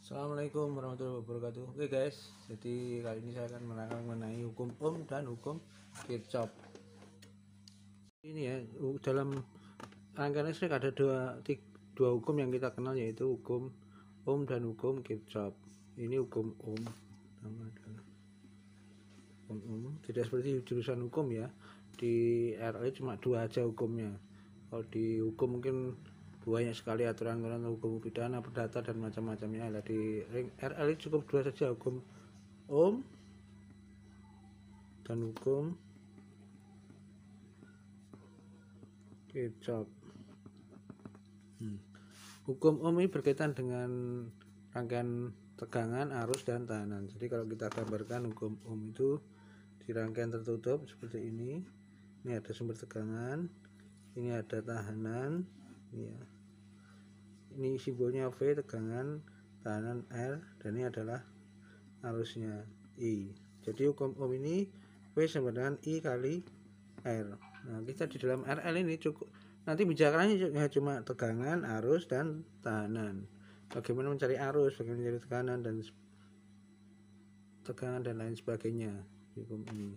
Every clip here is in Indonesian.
Assalamualaikum warahmatullahi wabarakatuh. Oke guys, jadi kali ini saya akan menerangkan mengenai hukum Ohm dan hukum Kirchhoff. Ini ya, dalam rangkaian listrik ada dua hukum yang kita kenal, yaitu hukum Ohm dan hukum Kirchhoff. Ini hukum Ohm, tidak seperti jurusan hukum ya. Di RL cuma dua aja hukumnya. Kalau di hukum mungkin banyak sekali aturan-aturan hukum pidana, perdata dan macam-macamnya. Lah di RL cukup dua saja, hukum Ohm dan hukum Kirchhoff. Hukum Ohm ini berkaitan dengan rangkaian tegangan, arus dan tahanan. Jadi kalau kita gambarkan hukum Ohm itu di rangkaian tertutup seperti ini. Ini ada sumber tegangan, ini ada tahanan, ya. Ini simbolnya V, tegangan, tahanan R, dan ini adalah arusnya I. Jadi hukum Ohm ini V sama dengan I kali R. Nah, kita di dalam RL ini cukup, nanti bicaranya cuma tegangan, arus, dan tahanan. Bagaimana mencari arus, bagaimana mencari tegangan dan lain sebagainya hukum ini.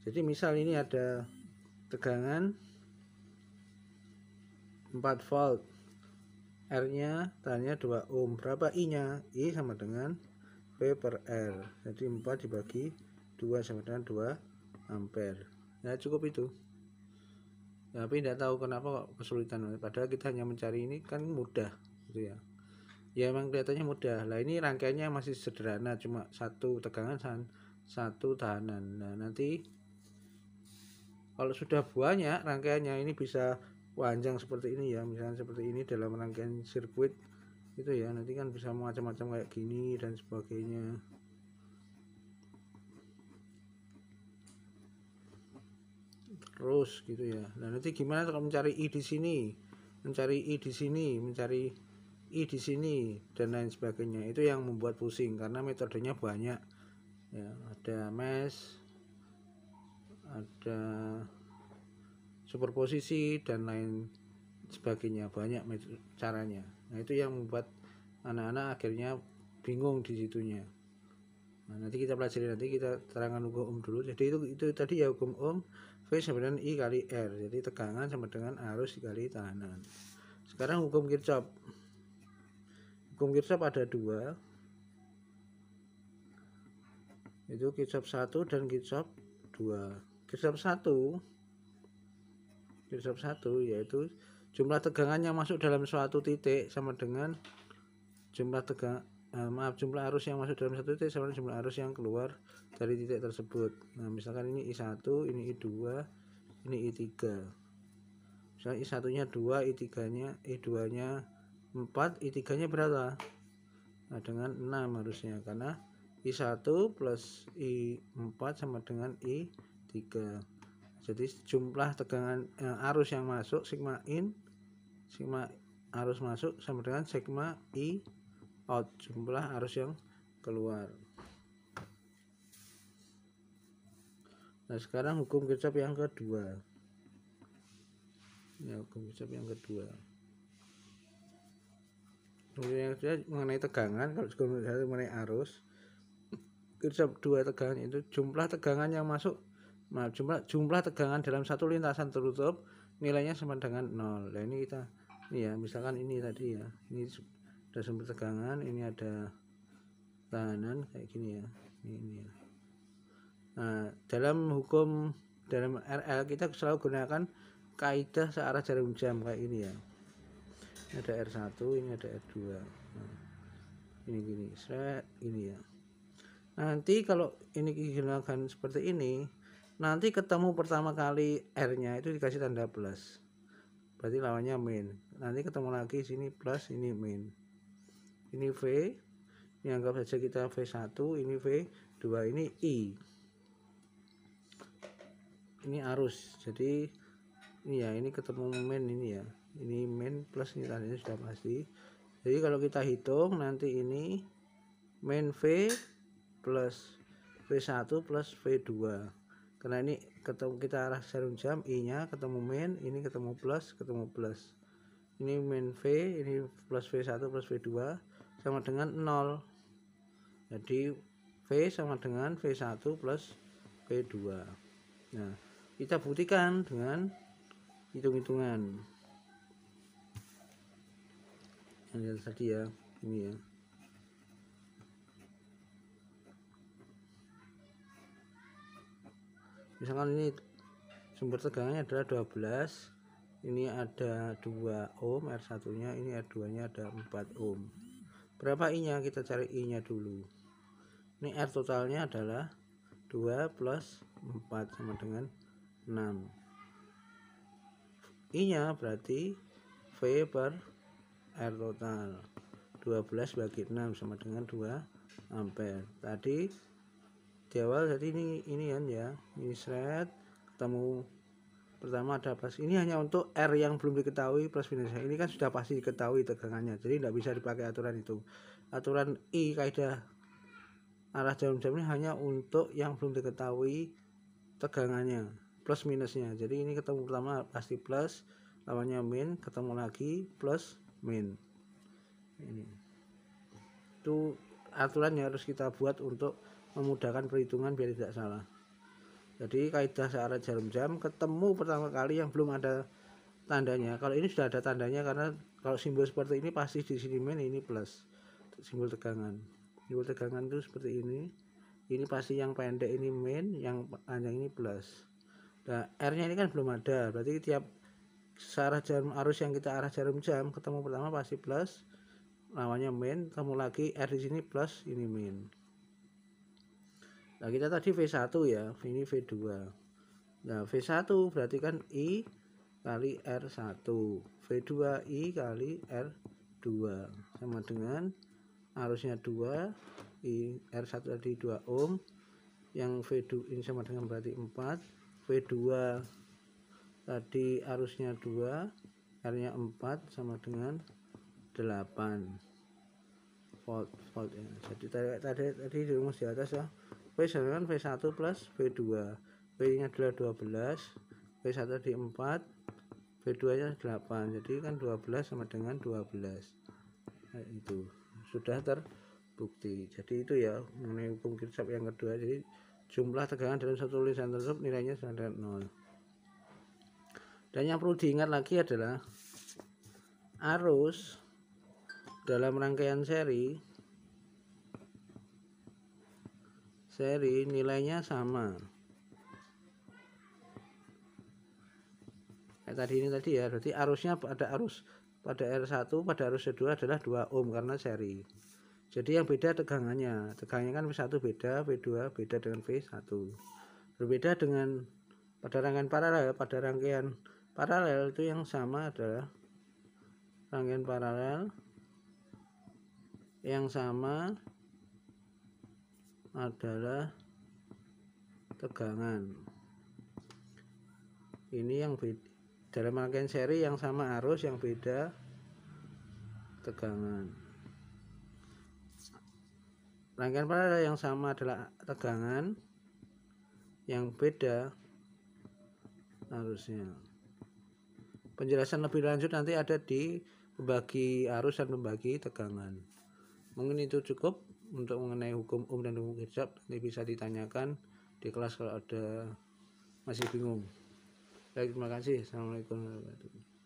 Jadi misal ini ada tegangan 4 volt, R nya tahannya 2 ohm. Berapa I nya? I sama dengan V per R. Jadi 4 dibagi 2 sama dengan 2 ampere. Nah cukup itu. Tapi tidak tahu kenapa kok kesulitan, padahal kita hanya mencari ini kan mudah gitu ya. Ya emang kelihatannya mudah. Lah ini rangkaiannya masih sederhana, cuma satu tegangan dan satu tahanan. Nah nanti kalau sudah banyak rangkaiannya ini bisa panjang seperti ini ya, misalnya seperti ini dalam rangkaian sirkuit itu ya, nanti kan bisa macam-macam kayak gini dan sebagainya. Terus gitu ya. Nah nanti gimana kalau mencari I di sini, mencari I di sini, mencari I di sini dan lain sebagainya. Itu yang membuat pusing karena metodenya banyak ya. Ada mesh, ada superposisi dan lain sebagainya, banyak caranya. Nah itu yang membuat anak-anak akhirnya bingung di situnya. Nah, nanti kita pelajari, nanti kita terangkan hukum Ohm dulu. Jadi itu tadi ya hukum Ohm, V sama dengan I kali R. Jadi tegangan sama dengan arus dikali tahanan. Sekarang hukum Kirchhoff. Hukum Kirchhoff ada dua, itu Kirchhoff 1 dan Kirchhoff 2. Kirchhoff 1 yaitu jumlah tegangan yang masuk dalam suatu titik sama dengan jumlah jumlah arus yang masuk dalam satu titik sama dengan jumlah arus yang keluar dari titik tersebut. Nah misalkan ini I1, ini I2, ini I3. Misalnya I1 nya 2, I3 nya, I2 nya 4, I3 nya berapa? Nah dengan 6 harusnya, karena I1 plus I4 sama dengan I3. Jadi jumlah tegangan arus yang masuk sigma in, sigma arus masuk sama dengan sigma I out, jumlah arus yang keluar. Nah sekarang hukum Kirchhoff yang kedua. Ya, hukum Kirchhoff yang kedua. Kemudian yang kedua mengenai tegangan. Kalau hukum satu mengenai arus, Kirchhoff 2 tegangan itu jumlah tegangan yang masuk, jumlah tegangan dalam satu lintasan tertutup nilainya sama dengan 0. Nah ini kita, ini ya, misalkan ini tadi ya, ini ada sumber tegangan, ini ada tahanan kayak gini ya, ini ya. Nah dalam RL kita selalu gunakan kaidah searah jarum jam kayak ini ya. Ini ada R1, ini ada R2. Nah, ini gini, ini ya. Nanti kalau ini digunakan seperti ini, nanti ketemu pertama kali R-nya itu dikasih tanda plus, berarti lawannya min. Nanti ketemu lagi sini plus, ini min. Ini V, ini anggap saja kita V1, ini V2, ini I. Ini arus, jadi ini ya, ini ketemu min ini ya. Ini min plus, ini tandanya sudah pasti. Jadi kalau kita hitung nanti ini min V plus V1 plus V2, karena ini ketemu kita arah jarum jam, I nya ketemu min, ini ketemu plus, ini min V, ini plus V1 plus V2 sama dengan 0. Jadi V sama dengan V1 plus V2. Nah, kita buktikan dengan hitung-hitungan. Yang tadi ya, ini ya. Misalkan ini sumber tegangannya adalah 12. Ini ada 2 ohm, R1-nya, ini R2-nya ada 4 ohm. Berapa I-nya? Kita cari I-nya dulu. Ini R totalnya adalah 2 plus 4 sama dengan 6. I-nya berarti V per R total. 12 bagi 6 sama dengan 2 ampere. Tadi di awal jadi ini kan ya. Ini seret ketemu. Pertama ada plus, ini hanya untuk R yang belum diketahui plus minusnya. Ini kan sudah pasti diketahui tegangannya, jadi tidak bisa dipakai aturan itu. Aturan I kaidah arah jarum jam ini hanya untuk yang belum diketahui tegangannya plus minusnya. Jadi ini ketemu pertama pasti plus, lawannya min, ketemu lagi plus min. Ini itu aturan yang harus kita buat untuk memudahkan perhitungan biar tidak salah. Jadi kaidah searah jarum jam ketemu pertama kali yang belum ada tandanya. Kalau ini sudah ada tandanya, karena kalau simbol seperti ini pasti di sini min, ini plus. Simbol tegangan. Simbol tegangan itu seperti ini. Ini pasti yang pendek ini min, yang panjang ini plus. Nah, R-nya ini kan belum ada. Berarti tiap searah jarum arus yang kita arah jarum jam ketemu pertama pasti plus, lawannya min, ketemu lagi R di sini plus, ini min. Nah, kita tadi V1 ya, ini V2. Nah, V1 berarti kan I kali R1, V2 I kali R2 sama dengan arusnya 2, I R1 tadi 2 ohm, yang V2 ini sama dengan berarti 4, V2 tadi arusnya 2, R-nya 4 sama dengan 8 volt ya. Jadi tadi dirumus di atas ya. V sama dengan V1 plus V2. V nya adalah 12, V1 tadi 4, V2 nya 8. Jadi kan 12 sama dengan 12. Nah, itu sudah terbukti. Jadi itu ya mengenai hukum Kirchhoff yang kedua. Jadi jumlah tegangan dalam satu tulisan tersebut nilainya sama dengan 0. Dan yang perlu diingat lagi adalah arus dalam rangkaian seri nilainya sama. Kayak tadi ya, berarti arusnya pada R1 pada arus kedua adalah 2 ohm karena seri. Jadi yang beda tegangannya kan V1 beda, V2 beda dengan V1. Berbeda dengan pada rangkaian paralel. Pada rangkaian paralel itu yang sama adalah rangkaian paralel yang sama adalah tegangan. Ini yang beda. Dalam rangkaian seri yang sama arus, yang beda tegangan. Rangkaian paralel yang sama adalah tegangan, yang beda arusnya. Penjelasan lebih lanjut nanti ada di pembagi arus dan pembagi tegangan. Mungkin itu cukup untuk mengenai hukum Ohm dan hukum Kirchhoff. Nanti bisa ditanyakan di kelas kalau ada masih bingung. Baik, terima kasih. Assalamualaikum warahmatullahi wabarakatuh.